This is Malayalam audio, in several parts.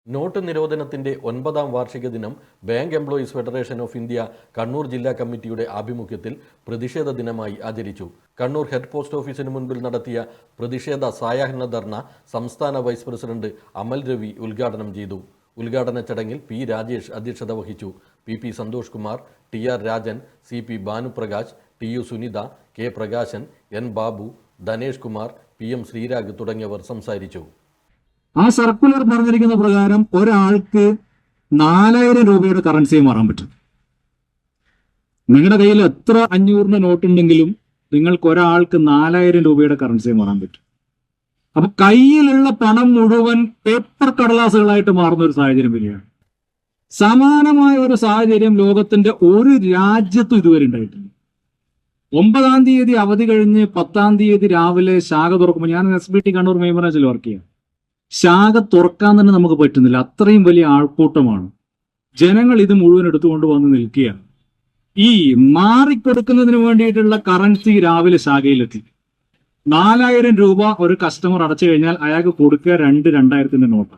നോട്ട് നിരോധനത്തിന്റെ 9ാം വാർഷിക ദിനം bank employees federation of India Kannur ജില്ലാ കമ്മിറ്റിയുടെ ആഭിമുഖ്യത്തിൽ പ്രതിഷേധ ദിനമായി ആചരിച്ചു. കണ്ണൂർ ഹെഡ് പോസ്റ്റ് ഓഫീസിന് മുൻപിൽ നടത്തിയ പ്രതിഷേധ സായാഹ്ന ധർണ സംസ്ഥാന വൈസ് പ്രസിഡന്റ് അമൽ രവി ഉദ്ഘാടനം ചെയ്തു. ഉദ്ഘാടന ചടങ്ങിൽ പി രാജേഷ് അധ്യക്ഷത വഹിച്ചു. P Santhosh Kumar, TR. Rajan, CP Bhanuprakash, TU Sunitha, K Prakashan, N Babu, Dhanesh Kumar, PM Sreerag തുടങ്ങിയവർ സംസാരിച്ചു. ആ സർക്കുലർ പറഞ്ഞിരിക്കുന്ന പ്രകാരം ഒരാൾക്ക് 4000 രൂപയുടെ കറൻസി മാറാൻ പറ്റും. നിങ്ങളുടെ കയ്യിൽ എത്ര 500 നോട്ട് ഉണ്ടെങ്കിലും നിങ്ങൾക്ക് ഒരാൾക്ക് 4000 രൂപയുടെ കറൻസി മാറാൻ പറ്റും. അപ്പൊ കയ്യിലുള്ള പണം മുഴുവൻ പേപ്പർ കടലാസുകളായിട്ട് മാറുന്ന ഒരു സാഹചര്യം വരികയാണ്. സമാനമായ ഒരു സാഹചര്യം ലോകത്തിന്റെ ഒരു രാജ്യത്തും ഇതുവരെ ഉണ്ടായിട്ടില്ല. 9ാം തീയതി അവധി കഴിഞ്ഞ് 10ാം തീയതി രാവിലെ ശാഖ തുറക്കുമ്പോൾ, ഞാൻ SBT കണ്ണൂർ മെയിൻബ്രാഞ്ചിൽ വർക്ക് ചെയ്യാം, ശാഖ തുറക്കാൻ തന്നെ നമുക്ക് പറ്റുന്നില്ല. അത്രയും വലിയ ആൾക്കൂട്ടമാണ്. ജനങ്ങൾ ഇത് മുഴുവൻ എടുത്തുകൊണ്ട് വന്ന് നിൽക്കുകയാണ്. ഈ മാറിക്കൊടുക്കുന്നതിന് വേണ്ടിയിട്ടുള്ള കറൻസി രാവിലെ ശാഖയിലെത്തി. 4000 രൂപ ഒരു കസ്റ്റമർ അടച്ചു കഴിഞ്ഞാൽ അയാൾക്ക് കൊടുക്കുക 2000-ന്റെ നോട്ട്.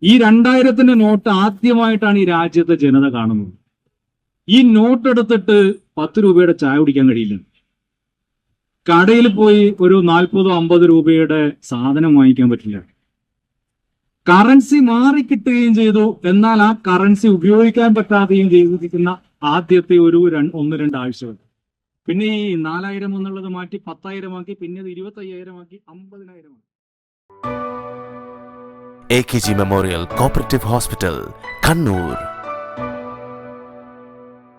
ഈ 2000-ന്റെ നോട്ട് ആദ്യമായിട്ടാണ് ഈ രാജ്യത്തെ ജനത കാണുന്നത്. ഈ നോട്ട് എടുത്തിട്ട് 10 രൂപയുടെ ചായ കുടിക്കാൻ കഴിയില്ല. കടയിൽ പോയി ഒരു 40-50 രൂപയുടെ സാധനം വാങ്ങിക്കാൻ പറ്റില്ല. കറൻസി മാറിക്കിട്ടുകയും ചെയ്തു. എന്നാൽ ആ കറൻസി ഉപയോഗിക്കാൻ പറ്റാതെയും ചെയ്തിരിക്കുന്ന ആദ്യത്തെ ഒരു 1-2 ആഴ്ചകൾ. പിന്നെ ഈ 4000 എന്നുള്ളത് മാറ്റി 10,000 ആക്കി, പിന്നെ 25,000 ആക്കി, 50,000 ആക്കി. AKG memorial cooperative hospital, Kannur.